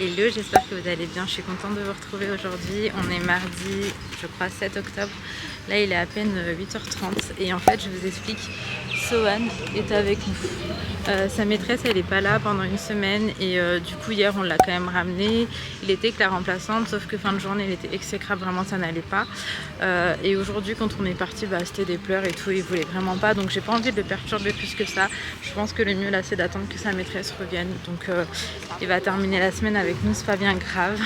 Hello, j'espère que vous allez bien, je suis contente de vous retrouver aujourd'hui. On est mardi, je crois 7 octobre. Là il est à peine 8h30 et en fait je vous explique, Sohan est avec nous. Sa maîtresse elle est pas là pendant une semaine et du coup hier on l'a quand même ramené. Il était que la remplaçante, sauf que fin de journée il était exécrable, vraiment ça n'allait pas. Et aujourd'hui quand on est parti, c'était des pleurs et tout, il voulait vraiment pas, donc j'ai pas envie de le perturber plus que ça. Je pense que le mieux là c'est d'attendre que sa maîtresse revienne, donc il va terminer la semaine avec nous, c'est pas bien grave.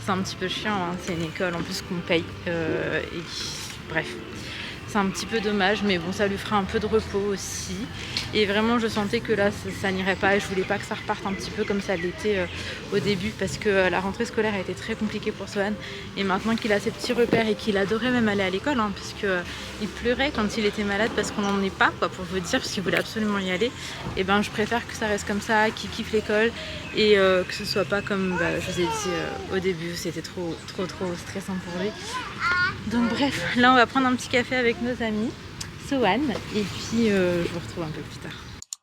C'est un petit peu chiant, hein. C'est une école en plus qu'on paye et bref. C'est un petit peu dommage, mais bon, ça lui fera un peu de repos aussi. Et vraiment, je sentais que là, ça n'irait pas et je voulais pas que ça reparte un petit peu comme ça l'était au début, parce que la rentrée scolaire a été très compliquée pour Sohan. Et maintenant qu'il a ses petits repères et qu'il adorait même aller à l'école, hein, puisque il pleurait quand il était malade parce qu'on n'en est pas, quoi, pour vous dire, parce qu'il voulait absolument y aller. Et ben, je préfère que ça reste comme ça, qu'il kiffe l'école et que ce soit pas comme je vous ai dit au début, c'était trop stressant pour lui. Donc bref, là on va prendre un petit café avec nos amis, Sohan, et puis je vous retrouve un peu plus tard.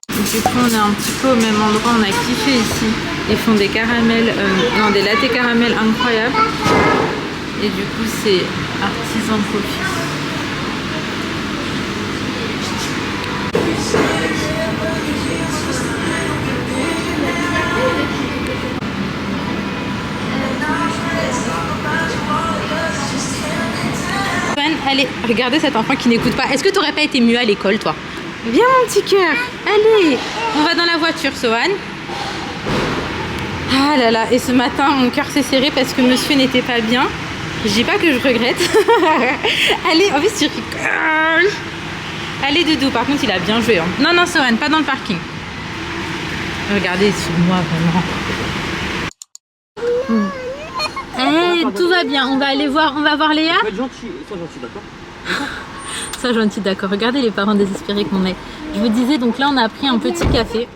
Du coup on est un petit peu au même endroit, on a kiffé ici. Ils font des caramels, des latte caramel incroyables. Et du coup c'est Artisan Coffee. Allez, regardez cet enfant qui n'écoute pas. Est-ce que tu n'aurais pas été mieux à l'école, toi? Viens, mon petit cœur. Allez, on va dans la voiture, Sohan. Ah là là, et ce matin, mon cœur s'est serré parce que monsieur n'était pas bien. Je dis pas que je regrette. Allez, en plus, tu rigoles. Allez, Doudou, par contre, il a bien joué. Hein. Non, non, Sohan, pas dans le parking. Regardez, sur moi, vraiment. Hey, tout va bien, on va aller voir, on va voir Léa. Sois gentil, d'accord. Sois gentil, d'accord. Regardez les parents désespérés qu'on est. Je vous disais, donc là on a pris un petit café.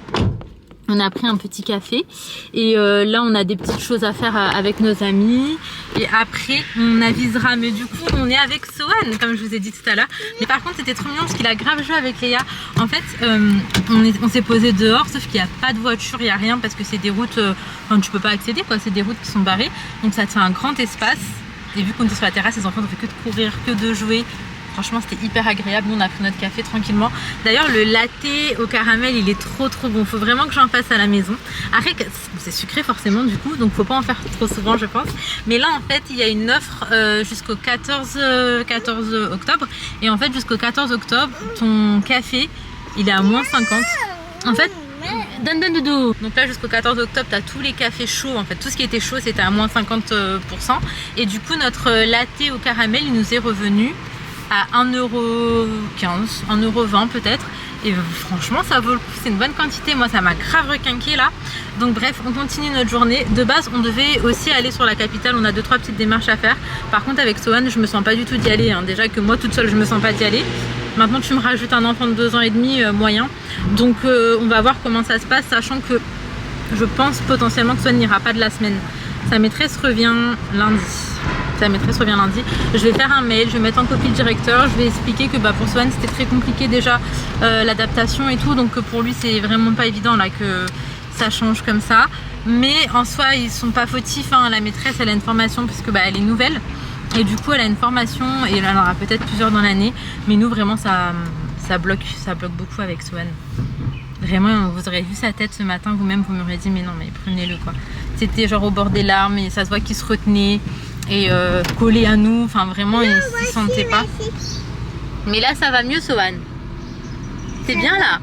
Et là on a des petites choses à faire avec nos amis et après on avisera, mais du coup on est avec Sohan comme je vous ai dit tout à l'heure. Mais par contre c'était trop mignon parce qu'il a grave joué avec Léa. En fait on s'est posé dehors, sauf qu'il n'y a pas de voiture, il n'y a rien parce que c'est des routes, tu peux pas accéder quoi, c'est des routes qui sont barrées, donc ça te fait un grand espace. Et vu qu'on était sur la terrasse, les enfants n'ont fait que de courir, que de jouer. Franchement, c'était hyper agréable. Nous, on a pris notre café tranquillement. D'ailleurs, le latte au caramel, il est trop bon. Faut vraiment que j'en fasse à la maison. Après, c'est sucré forcément du coup, donc faut pas en faire trop souvent, je pense. Mais là, en fait, il y a une offre jusqu'au 14 octobre. Et en fait, jusqu'au 14 octobre, ton café, il est à moins 50. En fait, donne doudou. Donc là, jusqu'au 14 octobre, tu as tous les cafés chauds. En fait, tout ce qui était chaud, c'était à moins 50%. Et du coup, notre latte au caramel, il nous est revenu à 1,15€, 1,20€ peut-être. Et franchement ça vaut le coup, c'est une bonne quantité. Moi ça m'a grave requinqué là. Donc bref, on continue notre journée. De base on devait aussi aller sur la capitale, on a 2-3 petites démarches à faire. Par contre avec Sohan je me sens pas du tout d'y aller, hein. Déjà que moi toute seule je me sens pas d'y aller. Maintenant tu me rajoutes un enfant de 2 ans et demi moyen. Donc on va voir comment ça se passe, sachant que je pense potentiellement que Sohan n'ira pas de la semaine. Sa maîtresse revient lundi. Je vais faire un mail, je vais mettre en copie le directeur, je vais expliquer que pour Sohan c'était très compliqué déjà l'adaptation et tout, donc pour lui c'est vraiment pas évident là que ça change comme ça. Mais en soi ils sont pas fautifs, hein. La maîtresse elle a une formation puisque elle est nouvelle et du coup elle a une formation et elle en aura peut-être plusieurs dans l'année. Mais nous vraiment ça bloque beaucoup avec Sohan. Vraiment, vous aurez vu sa tête ce matin, vous-même vous m'aurez dit mais non mais prenez-le quoi. C'était genre au bord des larmes et ça se voit qu'il se retenait et collé à nous, enfin vraiment il ne se sentait pas. Mais là ça va mieux Sohan. T'es bien là?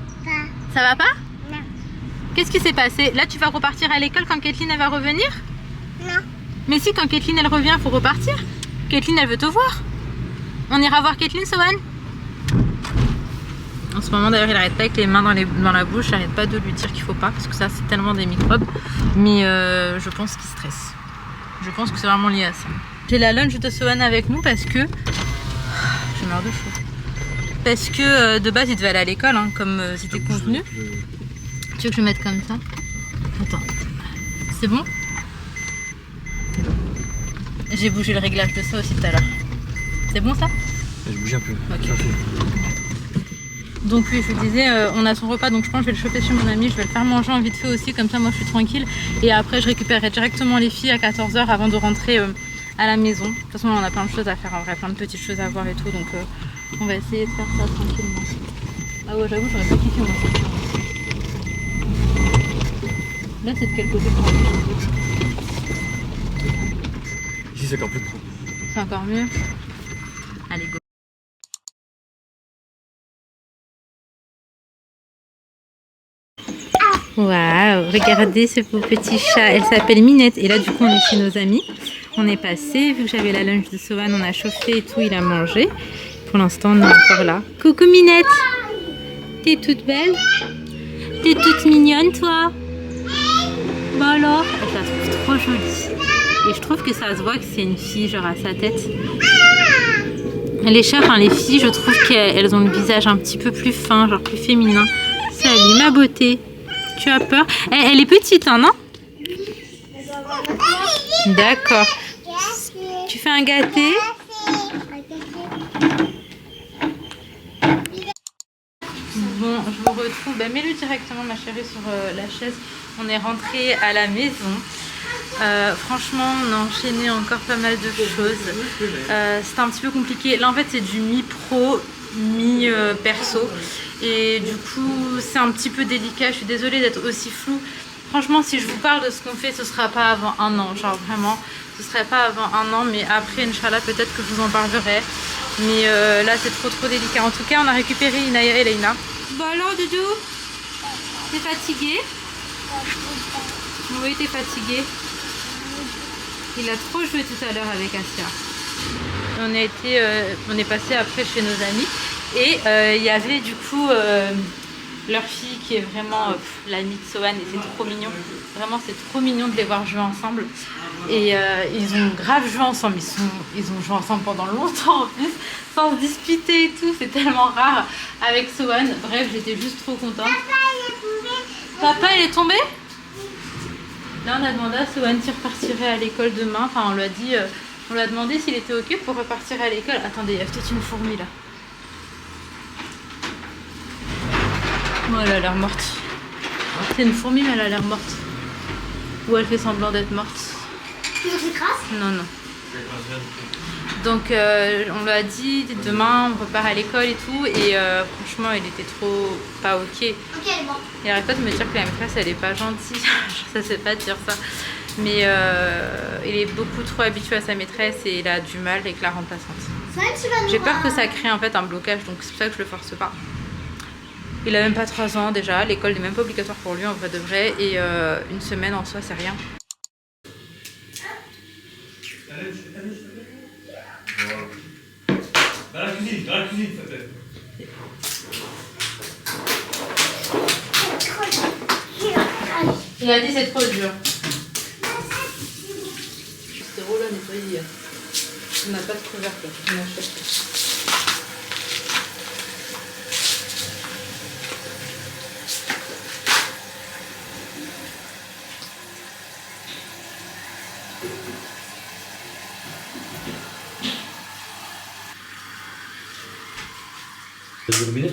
Ça va pas? Non. Qu'est-ce qui s'est passé? Là tu vas repartir à l'école quand Kathleen elle va revenir? Non. Mais si, quand Kathleen elle revient faut repartir. Kathleen elle veut te voir. On ira voir Kathleen, Sohan? En ce moment d'ailleurs il arrête pas avec les mains dans la bouche, j'arrête pas de lui dire qu'il faut pas parce que ça c'est tellement des microbes. Mais je pense qu'il stresse. Je pense que c'est vraiment lié à ça. J'ai la lunch de Sohan avec nous parce que je meurs de chaud. Parce que de base il devait aller à l'école hein, comme c'était convenu. Tu veux que je mette comme ça? Attends. C'est bon? J'ai bougé le réglage de ça aussi tout à l'heure. C'est bon ça? Je bouge un peu. Ok. Donc oui, je vous disais, on a son repas, donc je pense que je vais le choper chez mon ami, je vais le faire manger en vite fait aussi, comme ça moi je suis tranquille. Et après je récupérerai directement les filles à 14 h avant de rentrer à la maison. De toute façon on a plein de choses à faire en vrai, plein de petites choses à voir et tout, donc on va essayer de faire ça tranquillement. Ah ouais, j'avoue, j'aurais pas kiffé moi sortir aussi. Là c'est de quel côté pour aller? Ici c'est encore plus grand. C'est encore mieux. Allez, go. Waouh, regardez ce beau petit chat, elle s'appelle Minette. Et là du coup on est chez nos amis. On est passé, vu que j'avais la lunch de Sohan, on a chauffé et tout, il a mangé. Pour l'instant on est encore là. Coucou Minette. T'es toute belle? T'es toute mignonne toi? Bah alors, je la trouve trop jolie. Et je trouve que ça se voit que c'est une fille, genre à sa tête. Les chats, enfin les filles, je trouve qu'elles ont le visage un petit peu plus fin, genre plus féminin. Salut ma beauté. Tu as peur? Elle est petite, hein, non? D'accord. Tu fais un gâté? Bon, je vous retrouve. Bah, mets-le directement, ma chérie, sur la chaise. On est rentré à la maison. Franchement, on a enchaîné encore pas mal de choses. C'était un petit peu compliqué. Là, en fait, c'est du mi-pro, mi-perso. Et du coup, c'est un petit peu délicat. Je suis désolée d'être aussi floue. Franchement, si je vous parle de ce qu'on fait, ce sera pas avant un an. Genre vraiment, ce serait pas avant un an. Mais après, Inch'Allah, peut-être que je vous en parlerai. Mais là, c'est trop délicat. En tout cas, on a récupéré Inaya et Leïna. Bon alors, Doudou, t'es fatigué? Oui, t'es fatigué. Il a trop joué tout à l'heure avec Asia. On est passé après chez nos amis. Et il y avait du coup leur fille qui est vraiment l'amie de Sohan et c'est trop mignon. Vraiment c'est trop mignon de les voir jouer ensemble. Et ils ont grave joué ensemble. Ils ont joué ensemble pendant longtemps en plus, sans se disputer et tout. C'est tellement rare avec Sohan. Bref, j'étais juste trop contente. Papa il est tombé? Là on a demandé à Sohan s'il repartirait à l'école demain. Enfin on lui a dit, on lui a demandé s'il était ok pour repartir à l'école. Attendez, il y a peut-être une fourmi là. Oh, elle a l'air morte. C'est une fourmi, mais elle a l'air morte. Ou elle fait semblant d'être morte. Tu veux que j'écrase? Non. Donc on lui a dit demain on repart à l'école et tout. Et franchement il était trop pas ok. Ok, elle est morte. Il arrête pas de me dire que la maîtresse elle est pas gentille. Je sais pas dire ça. Mais il est beaucoup trop habitué à sa maîtresse et il a du mal avec la remplaçante. J'ai peur que ça crée en fait un blocage, donc c'est pour ça que je le force pas. Il a même pas 3 ans déjà, l'école n'est même pas obligatoire pour lui en vrai de vrai, et une semaine en soi c'est rien. Dans la cuisine, ça fait. Il a dit c'est trop dur. C'était drôle à nettoyer. On n'a pas de couvercle, on achète. C'est du robinet?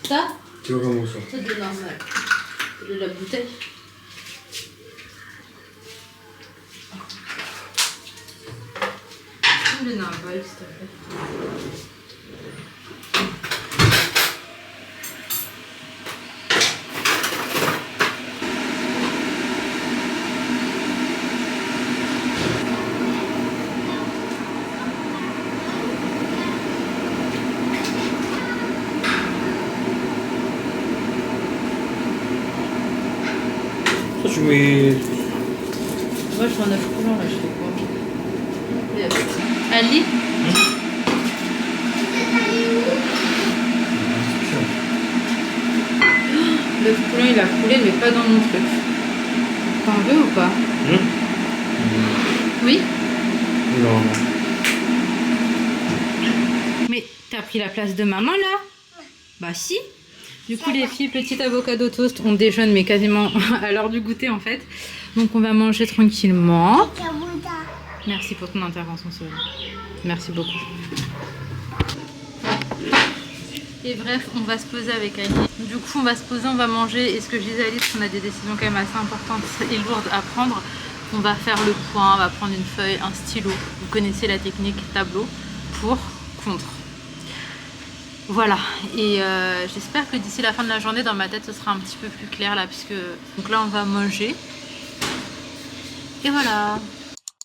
Ça? Tu vois comment ça? C'est de normal. C'est de la bouteille. Je vais donner un bol, s'il te plaît. Ça, tu mets. Moi, je suis en 9 coulants, là, je fais quoi? Ali? Le coulon, il a coulé, mais pas dans mon truc. T'en veux ou pas? Oui? Non. Mais t'as pris la place de maman, là? Bah si. Du coup, les filles, petit avocado toast, on déjeune, mais quasiment à l'heure du goûter, en fait. Donc, on va manger tranquillement. Merci pour ton intervention, Sophie. Merci beaucoup. Et bref, on va se poser avec Ali. Du coup, on va se poser, on va manger. Et ce que je disais à Alice, qu'on a des décisions quand même assez importantes et lourdes à prendre. On va faire le point, on va prendre une feuille, un stylo. Vous connaissez la technique tableau, pour, contre. Voilà, et j'espère que d'ici la fin de la journée, dans ma tête, ce sera un petit peu plus clair là, puisque... Donc là, on va manger. Et voilà.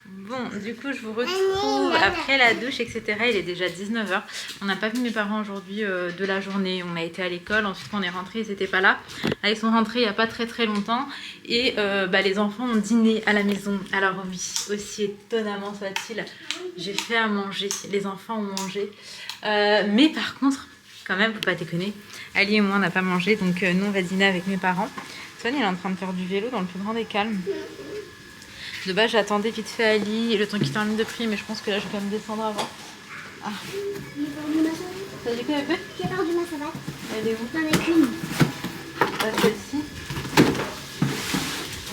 Bon, du coup, je vous retrouve après la douche, etc. Il est déjà 19 h. On n'a pas vu mes parents aujourd'hui de la journée. On a été à l'école, ensuite on est rentrés, ils n'étaient pas là. Là, ils sont rentrés il n'y a pas très longtemps. Et les enfants ont dîné à la maison. Alors oui, aussi étonnamment soit-il, j'ai fait à manger. Les enfants ont mangé. Mais par contre, quand même, faut pas déconner, Ali et moi, on n'a pas mangé. Donc nous, on va dîner avec mes parents. Swan, il est en train de faire du vélo dans le plus grand des calmes. De base, j'attendais vite fait Ali, le temps qu'il termine de prier, mais je pense que là, je vais quand même descendre avant. Ah. T'as dit quoi, bébé? J'ai perdu ma savate. Elle est où? J'en ai qu'une. Celle-ci.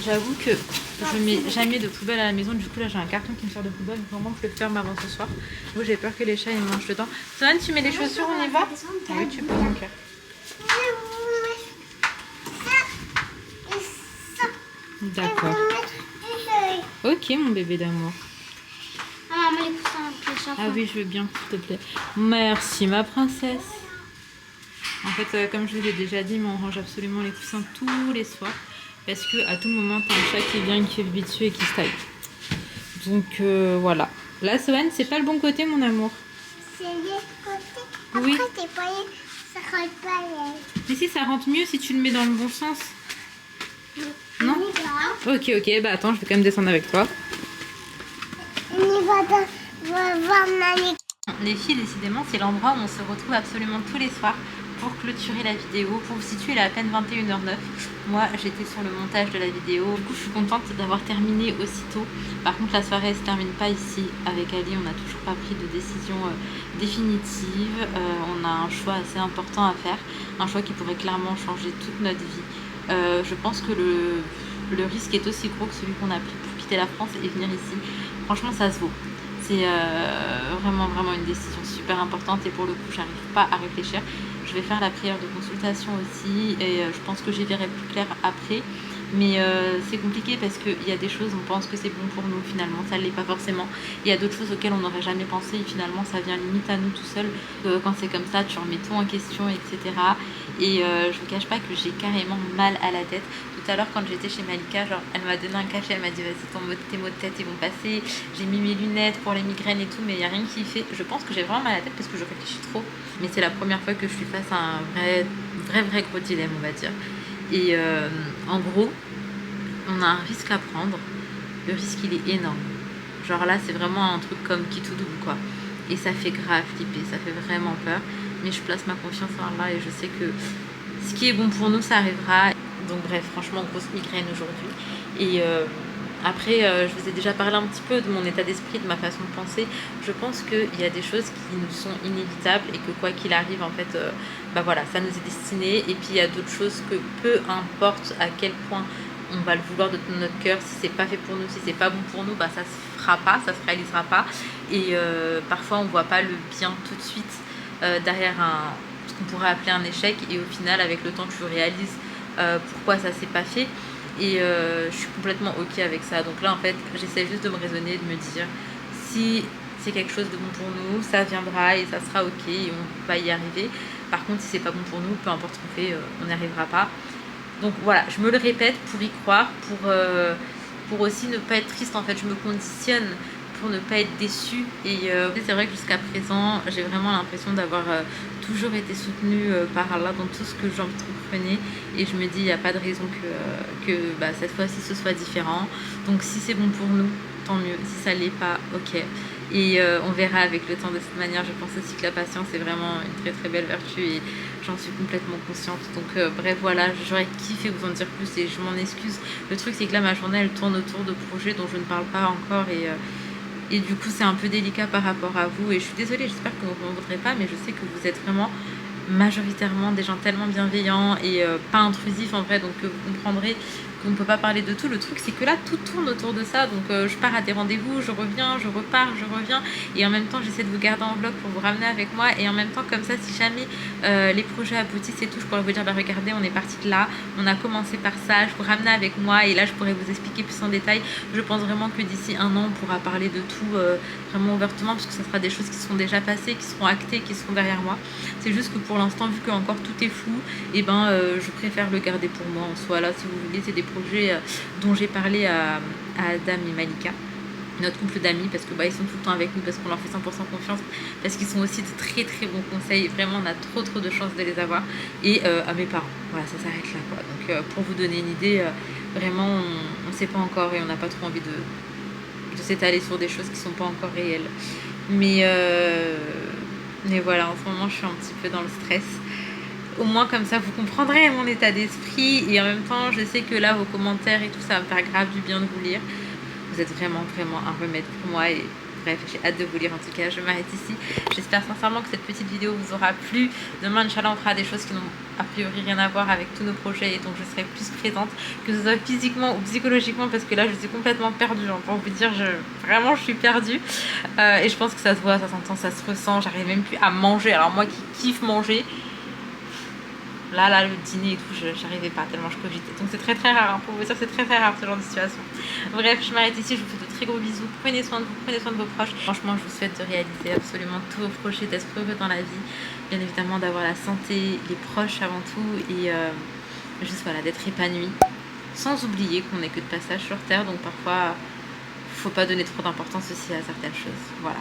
J'avoue que je mets jamais de poubelle à la maison. Du coup, là, j'ai un carton qui me sert de poubelle. Donc, vraiment, je le ferme avant ce soir. Du coup, j'ai peur que les chats ils mangent dedans. Sohan, tu mets les chaussures, on y va? Ah oui, tu peux, donc. D'accord. Ok, mon bébé d'amour. Ah, maman, les coussins, les chapeaux. Ah oui, je veux bien, s'il te plaît. Merci, ma princesse. En fait, comme je vous l'ai déjà dit, mais on range absolument les coussins tous les soirs. Parce que à tout moment, t'as un chat qui vient, qui fait dessus et qui se taille. Donc voilà. Là, Sohan, c'est pas le bon côté, mon amour. C'est le côté. Oui. Après, t'es pas... Ça rentre pas l'aile. Mais si, ça rentre mieux si tu le mets dans le bon sens. Non? Ok, bah attends, je vais quand même descendre avec toi. On y va voir Malik. Les filles, décidément, c'est l'endroit où on se retrouve absolument tous les soirs pour clôturer la vidéo. Pour vous situer, il est à peine 21h09. Moi, j'étais sur le montage de la vidéo. Du coup, je suis contente d'avoir terminé aussitôt. Par contre, la soirée ne se termine pas ici. Avec Ali, on n'a toujours pas pris de décision définitive. On a un choix assez important à faire. Un choix qui pourrait clairement changer toute notre vie. Je pense que le risque est aussi gros que celui qu'on a pris pour quitter la France et venir ici. Franchement, ça se vaut. C'est vraiment une décision super importante et pour le coup, j'arrive pas à réfléchir. Je vais faire la prière de consultation aussi et je pense que j'y verrai plus clair après. Mais c'est compliqué parce qu'il y a des choses, on pense que c'est bon pour nous, finalement ça ne l'est pas forcément. Il y a d'autres choses auxquelles on n'aurait jamais pensé et finalement ça vient limite à nous tout seul. Quand c'est comme ça, tu remets tout en question, etc. Et je vous cache pas que j'ai carrément mal à la tête. Tout à l'heure quand j'étais chez Malika, genre, elle m'a donné un cachet, elle m'a dit vas-y tes maux de tête ils vont passer. J'ai mis mes lunettes pour les migraines et tout, mais il n'y a rien qui fait. Je pense que j'ai vraiment mal à la tête parce que je réfléchis trop. Mais c'est la première fois que je suis face à un vrai gros dilemme, on va dire. Et en gros, on a un risque à prendre. Le risque, il est énorme. Genre là, c'est vraiment un truc comme qui tout double, quoi. Et ça fait grave flipper, ça fait vraiment peur. Mais je place ma confiance en Allah et je sais que ce qui est bon pour nous, ça arrivera. Donc bref, franchement, grosse migraine aujourd'hui. Et après, je vous ai déjà parlé un petit peu de mon état d'esprit, de ma façon de penser. Je pense qu'il y a des choses qui nous sont inévitables et que quoi qu'il arrive, en fait, voilà, ça nous est destiné. Et puis il y a d'autres choses que peu importe à quel point on va le vouloir de tout notre cœur, si c'est pas fait pour nous, si c'est pas bon pour nous, ça se fera pas, ça se réalisera pas. Et parfois on voit pas le bien tout de suite derrière ce qu'on pourrait appeler un échec. Et au final, avec le temps, tu réalises pourquoi ça s'est pas fait. Et je suis complètement ok avec ça. Donc là en fait j'essaie juste de me raisonner, de me dire si c'est quelque chose de bon pour nous, ça viendra et ça sera ok et on va y arriver. Par contre si c'est pas bon pour nous, peu importe ce qu'on fait, on n'y arrivera pas. Donc voilà, je me le répète pour y croire, pour aussi ne pas être triste. En fait je me conditionne pour ne pas être déçue. Et c'est vrai que jusqu'à présent j'ai vraiment l'impression d'avoir toujours été soutenue par Allah dans tout ce que j'entreprenais. Et je me dis il n'y a pas de raison que cette fois-ci ce soit différent. Donc si c'est bon pour nous, tant mieux. Si ça l'est pas, ok. Et on verra avec le temps. De cette manière, je pense aussi que la patience est vraiment une très belle vertu et j'en suis complètement consciente. Donc bref, voilà, j'aurais kiffé vous en dire plus et je m'en excuse. Le truc c'est que là ma journée elle tourne autour de projets dont je ne parle pas encore et du coup c'est un peu délicat par rapport à vous et je suis désolée, j'espère que vous ne m'en voudrez pas, mais je sais que vous êtes vraiment majoritairement des gens tellement bienveillants et pas intrusifs en vrai, donc vous comprendrez on ne peut pas parler de tout. Le truc c'est que là tout tourne autour de ça, donc je pars à des rendez-vous, je reviens, je repars, je reviens, et en même temps j'essaie de vous garder en vlog pour vous ramener avec moi, et en même temps comme ça si jamais les projets aboutissent et tout, je pourrais vous dire bah regardez on est parti de là, on a commencé par ça, je vous ramener avec moi, et là je pourrais vous expliquer plus en détail. Je pense vraiment que d'ici un an on pourra parler de tout vraiment ouvertement, parce que ça sera des choses qui seront déjà passées, qui seront actées, qui seront derrière moi. C'est juste que pour l'instant vu que encore tout est flou, et ben je préfère le garder pour moi en soi. Là si vous voulez c'est des projets dont j'ai parlé à Adam et Malika, notre couple d'amis, parce que bah ils sont tout le temps avec nous, parce qu'on leur fait 100% confiance, parce qu'ils sont aussi de très très bons conseils, vraiment on a trop de chance de les avoir, et à mes parents, voilà ça s'arrête là quoi. Donc pour vous donner une idée, vraiment on sait pas encore, et on n'a pas trop envie de s'étaler sur des choses qui sont pas encore réelles, mais voilà, en ce moment je suis un petit peu dans le stress. Au moins comme ça vous comprendrez mon état d'esprit, et en même temps je sais que là vos commentaires et tout ça va me faire grave du bien de vous lire. Vous êtes vraiment un remède pour moi, et bref j'ai hâte de vous lire. En tout cas je m'arrête ici, j'espère sincèrement que cette petite vidéo vous aura plu. Demain Inch'Allah on fera des choses qui n'ont a priori rien à voir avec tous nos projets, et donc je serai plus présente, que ce soit physiquement ou psychologiquement, parce que là je suis complètement perdue, hein, pour vous dire vraiment je suis perdue, et je pense que ça se voit, ça s'entend, ça se ressent, j'arrive même plus à manger. Alors moi qui kiffe manger, là le dîner et tout j'arrivais pas tellement je cogitais, donc c'est très rare, hein, pour vous dire c'est très rare ce genre de situation. Bref je m'arrête ici, je vous fais de très gros bisous, prenez soin de vous, prenez soin de vos proches. Franchement je vous souhaite de réaliser absolument tous vos projets, d'être heureux dans la vie, bien évidemment d'avoir la santé, les proches avant tout, et juste voilà d'être épanoui, sans oublier qu'on n'est que de passage sur terre, donc parfois faut pas donner trop d'importance aussi à certaines choses. Voilà.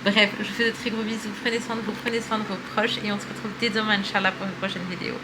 Bref, je vous fais de très gros bisous, prenez soin de vous, prenez soin de vos proches, et on se retrouve dès demain Inch'Allah pour une prochaine vidéo.